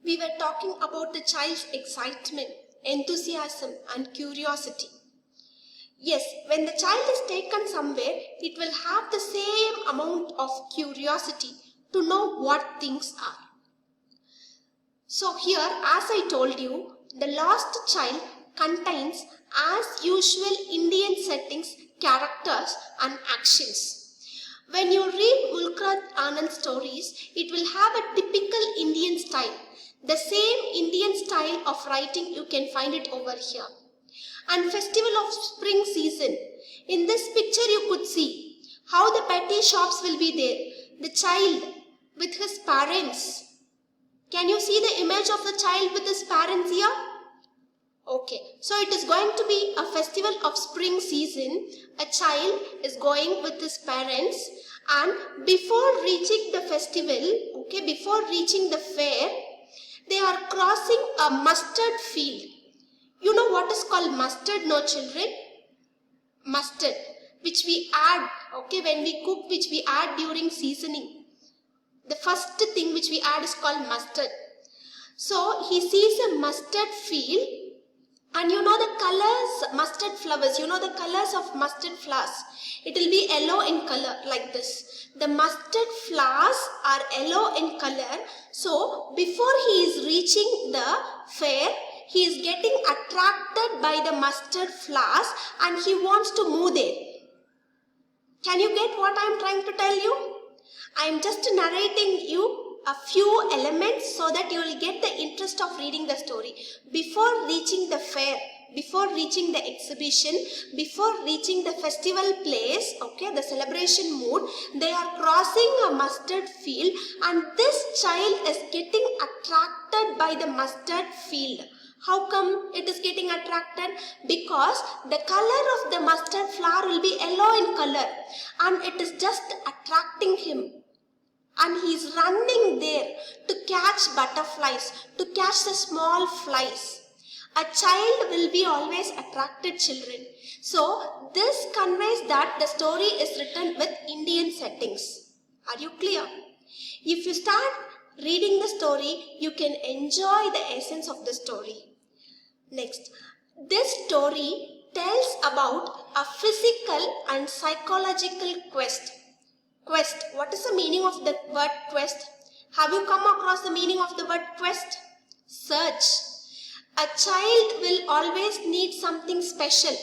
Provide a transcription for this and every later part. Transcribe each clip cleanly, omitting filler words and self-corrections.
We were talking about the child's excitement, enthusiasm and curiosity. Yes, when the child is taken somewhere, it will have the same amount of curiosity to know what things are. So here, as I told you, the Lost Child contains, as usual, Indian settings, characters and actions. When you read Mulkraj Anand's stories, it will have a typical Indian style. The same Indian style of writing, you can find it over here. And Festival of Spring season. In this picture, you could see how the petty shops will be there. The child with his parents. Can you see the image of the child with his parents here? Okay, so it is going to be a festival of spring season. A child is going with his parents, and before reaching the festival, before reaching the fair, they are crossing a mustard field. You know what is called mustard, no children? Mustard, which we add, when we cook, which we add during seasoning. The first thing which we add is called mustard. So he sees a mustard field, and you know the colors, mustard flowers, you know the colors of mustard flowers. It will be yellow in color like this. The mustard flowers are yellow in color. So before he is reaching the fair, he is getting attracted by the mustard flowers and he wants to move there. Can you get what I am trying to tell you? I am just narrating you a few elements so that you will get the interest of reading the story. Before reaching the fair, before reaching the exhibition, before reaching the festival place, the celebration mood, they are crossing a mustard field and this child is getting attracted by the mustard field. How come it is getting attracted? Because the color of the mustard flower will be yellow in color and it is just attracting him. And he is running there to catch butterflies, to catch the small flies. A child will be always attracted, children. So this conveys that the story is written with Indian settings. Are you clear? If you start reading the story, you can enjoy the essence of the story. Next, this story tells about a physical and psychological quest. Quest. What is the meaning of the word quest? Have you come across the meaning of the word quest? Search. A child will always need something special.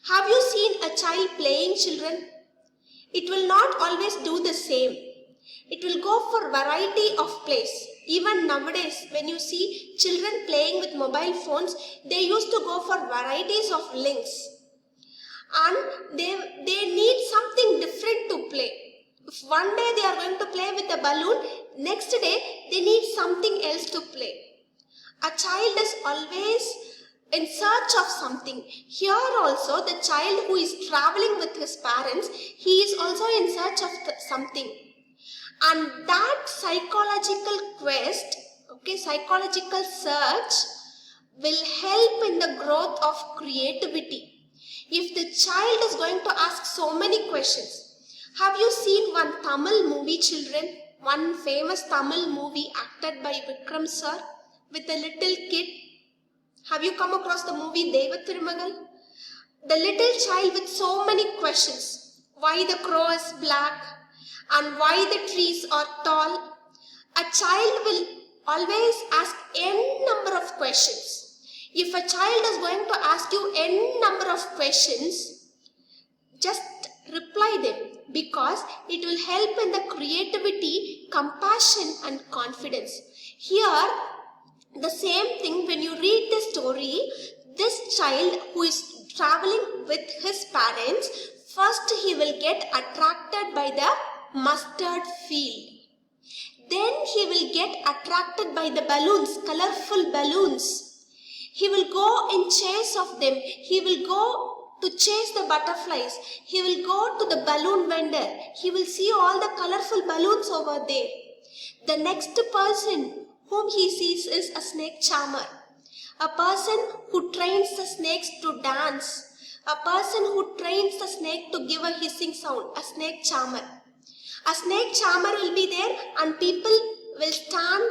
Have you seen a child playing, children? It will not always do the same. It will go for variety of plays. Even nowadays, when you see children playing with mobile phones, they used to go for varieties of links. And they need something different to play. If one day they are going to play with a balloon, next day they need something else to play. A child is always in search of something. Here also the child who is traveling with his parents, he is also in search of something. And that psychological quest, psychological search will help in the growth of creativity. If the child is going to ask so many questions. Have you seen one Tamil movie, children? One famous Tamil movie acted by Vikram sir with a little kid. Have you come across the movie Deva Thirumagal? The little child with so many questions. Why the crow is black and why the trees are tall. A child will always ask n number of questions. If a child is going to ask you n number of questions, just reply them because it will help in the creativity, compassion and confidence. Here, the same thing when you read the story, this child who is traveling with his parents, first he will get attracted by the mustard field. Then he will get attracted by the balloons, colorful balloons. He will go in chase of them. He will go to chase the butterflies. He will go to the balloon vendor. He will see all the colorful balloons over there. The next person whom he sees is a snake charmer. A person who trains the snakes to dance. A person who trains the snake to give a hissing sound. A snake charmer. A snake charmer will be there and people will stand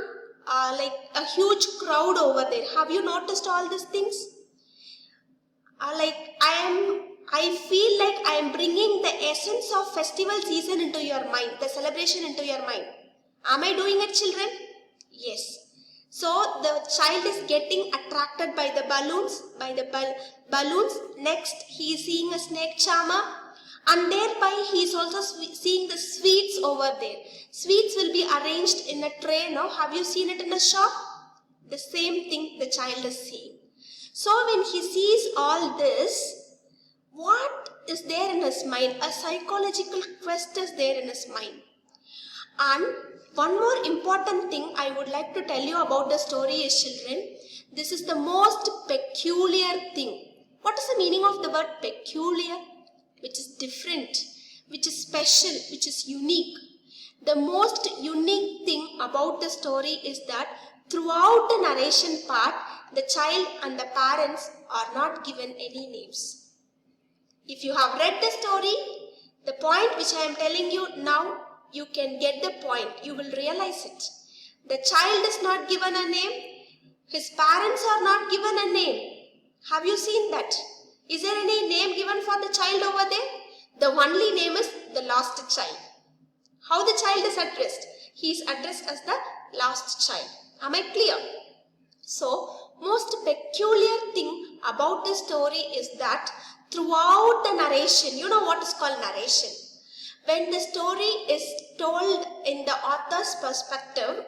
like a huge crowd over there. Have you noticed all these things? I feel like I am bringing the essence of festival season into your mind, the celebration into your mind. Am I doing it, children? Yes. So the child is getting attracted by the balloons, Next, he is seeing a snake charmer, and thereby he is also seeing the sweets over there. Sweets will be arranged in a tray now. Have you seen it in a shop? The same thing the child is seeing. So when he sees all this, what is there in his mind? A psychological quest is there in his mind. And one more important thing I would like to tell you about the story is, children, this is the most peculiar thing. What is the meaning of the word peculiar? Which is different, which is special, which is unique. The most unique thing about the story is that throughout the narration part, the child and the parents are not given any names. If you have read the story, the point which I am telling you now, you can get the point. You will realize it. The child is not given a name. His parents are not given a name. Have you seen that? Is there any name given for the child over there? The only name is the lost child. How the child is addressed? He is addressed as the lost child. Am I clear? So, most peculiar thing about this story is that throughout the narration, you know what is called narration? When the story is told in the author's perspective,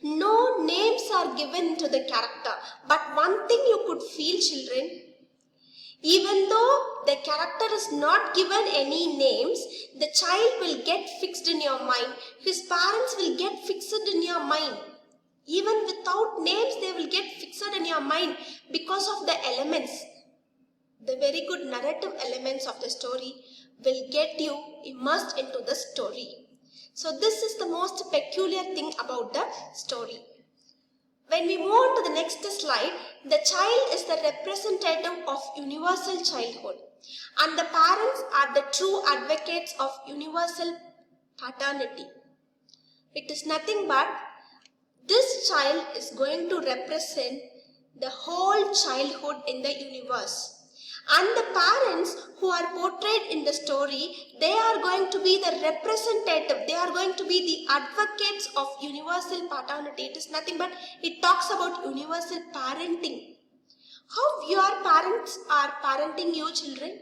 no names are given to the character. But one thing you could feel, children, even though the character is not given any names, the child will get fixed in your mind. His parents will get fixed in your mind. Even without names, they will get fixed in your mind because of the elements. The very good narrative elements of the story will get you immersed into the story. So this is the most peculiar thing about the story. When we move on to the next slide, the child is the representative of universal childhood, and the parents are the true advocates of universal paternity. It is nothing but this child is going to represent the whole childhood in the universe. And the parents who are portrayed in the story, they are going to be the representative. They are going to be the advocates of universal paternity. It is nothing but it talks about universal parenting. How your parents are parenting you, children?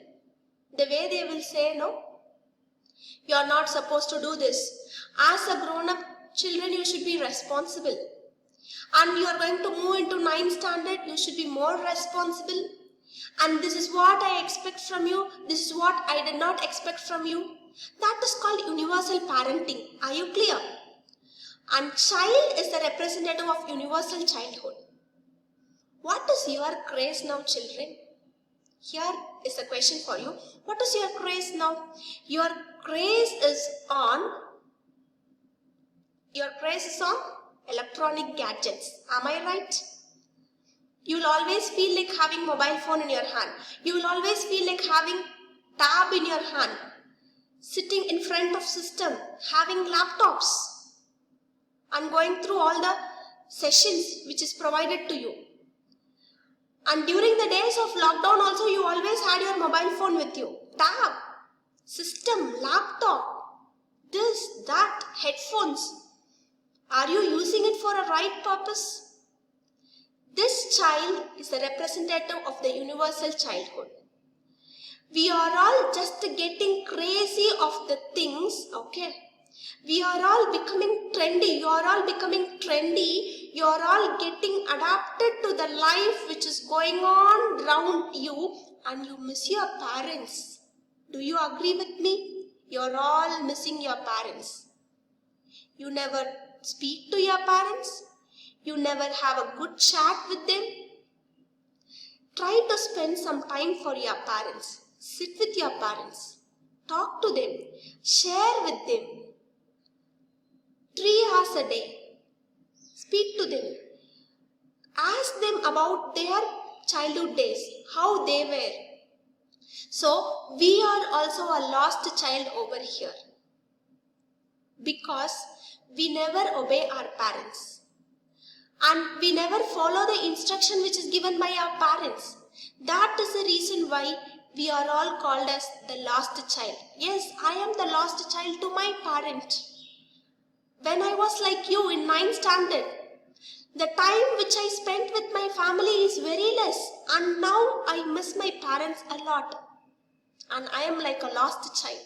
The way they will say, no, you are not supposed to do this. As a grown-up children, you should be responsible. And you are going to move into 9th standard, you should be more responsible. And this is what I expect from you. This is what I did not expect from you. That is called universal parenting. Are you clear? And child is the representative of universal childhood. What is your craze now, children? Here is a question for you. What is your craze now? Your craze is on electronic gadgets. Am I right? You will always feel like having mobile phone in your hand. You will always feel like having tab in your hand. Sitting in front of system, having laptops and going through all the sessions which is provided to you. And during the days of lockdown also, you always had your mobile phone with you. Tab, system, laptop, this, that, headphones. Are you using it for a right purpose? This child is the representative of the universal childhood. We are all just getting crazy of the things, okay? We are all becoming trendy. You are all becoming trendy. You are all getting adapted to the life which is going on around you, and you miss your parents. Do you agree with me? You are all missing your parents. You never speak to your parents. You never have a good chat with them. Try to spend some time for your parents. Sit with your parents. Talk to them. Share with them. 3 hours a day. Speak to them. Ask them about their childhood days, how they were. So, we are also a lost child over here. Because we never obey our parents. and we never follow the instruction which is given by our parents. That is the reason why we are all called as the lost child. Yes, I am the lost child to my parent. When I was like you in 9th standard, the time which I spent with my family is very less, and now I miss my parents a lot, and I am like a lost child.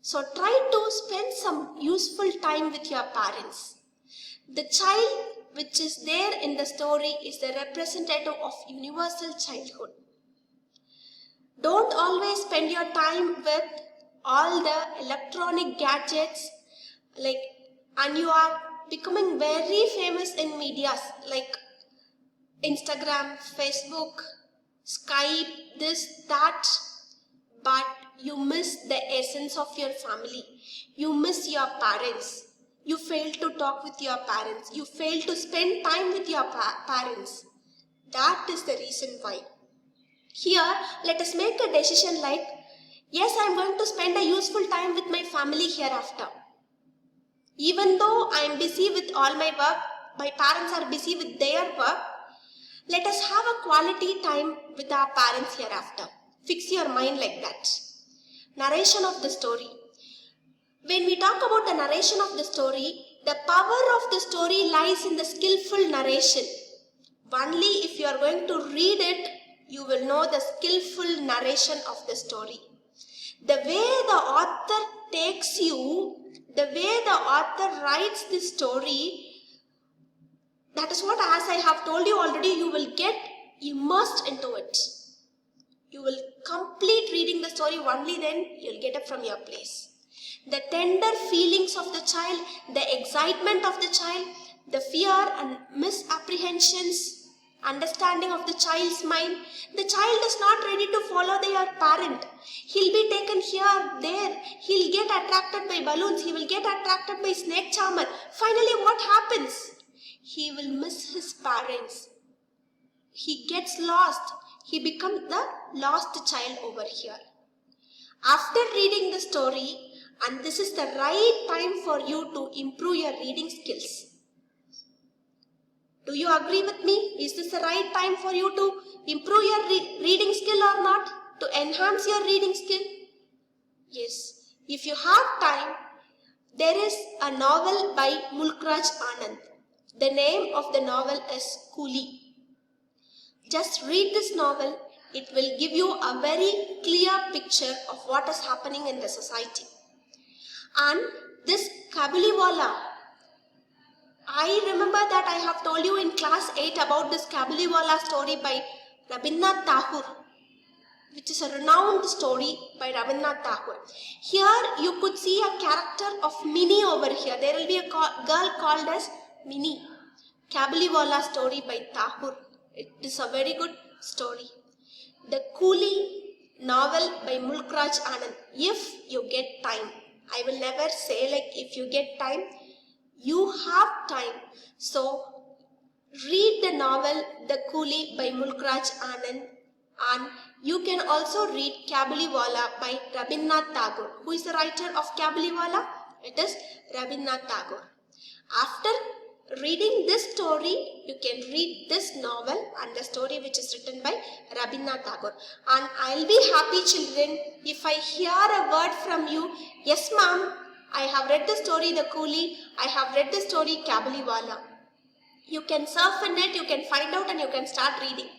So try to spend some useful time with your parents. The child which is there in the story is the representative of universal childhood. Don't always spend your time with all the electronic gadgets, and you are becoming very famous in medias like Instagram, Facebook, Skype, this, that, but you miss the essence of your family. You miss your parents. You fail to talk with your parents. You fail to spend time with your parents. That is the reason why. Here, let us make a decision like, yes, I am going to spend a useful time with my family hereafter. Even though I am busy with all my work, my parents are busy with their work, let us have a quality time with our parents hereafter. Fix your mind like that. Narration of the story. When we talk about the narration of the story, the power of the story lies in the skillful narration. Only if you are going to read it, you will know the skillful narration of the story. The way the author takes you, the way the author writes the story, that is what, as I have told you already, you will get immersed into it. You will complete reading the story, only then you will get up from your place. The tender feelings of the child, the excitement of the child, the fear and misapprehensions, understanding of the child's mind. The child is not ready to follow their parent. He'll be taken here, there. He'll get attracted by balloons. He will get attracted by snake charmer. Finally, what happens? He will miss his parents. He gets lost. He becomes the lost child over here. After reading the story, and this is the right time for you to improve your reading skills. Do you agree with me? Is this the right time for you to improve your reading skill or not? To enhance your reading skill? Yes. If you have time, there is a novel by Mulkraj Anand. The name of the novel is Coolie. Just read this novel. It will give you a very clear picture of what is happening in the society. And this Kabuliwala, I remember that I have told you in class 8 about this Kabuliwala story by Rabindranath Tagore, which is a renowned story by Rabindranath Tagore. Here you could see a character of Minnie over here. There will be a girl called as Minnie. Kabuliwala story by Tagore. It is a very good story. The Coolie novel by Mulkraj Anand. If you get time, I will never say like if you get time, you have time. So read the novel The Coolie by Mulkraj Anand, and you can also read Kabuliwala by Rabindranath Tagore. Who is the writer of Kabuliwala? It is Rabindranath Tagore. After reading this story, you can read this novel and the story which is written by Rabindranath Tagore. And I'll be happy, children, if I hear a word from you. Yes, ma'am, I have read the story The Coolie. I have read the story Kabuliwala. You can surf in it, you can find out and you can start reading.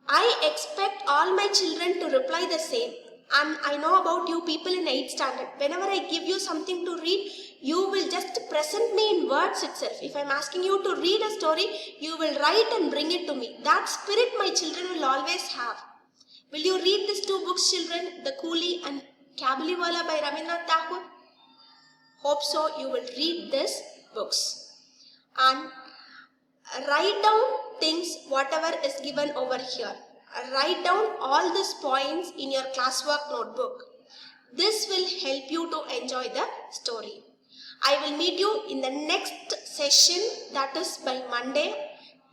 I expect all my children to reply the same. And I know about you people in 8th standard. Whenever I give you something to read, you will just present me in words itself. If I am asking you to read a story, you will write and bring it to me. That spirit my children will always have. Will you read these 2 books, children? The Coolie and Kabuliwala by Rabindranath Tagore? Hope so you will read these books. And write down things, whatever is given over here. Write down all these points in your classwork notebook. This will help you to enjoy the story. I will meet you in the next session, that is by Monday.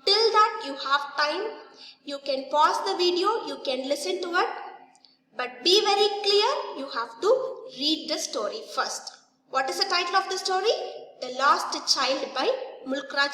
Till that you have time. You can pause the video, you can listen to it. But be very clear, you have to read the story first. What is the title of the story? The Lost Child by Mulkraj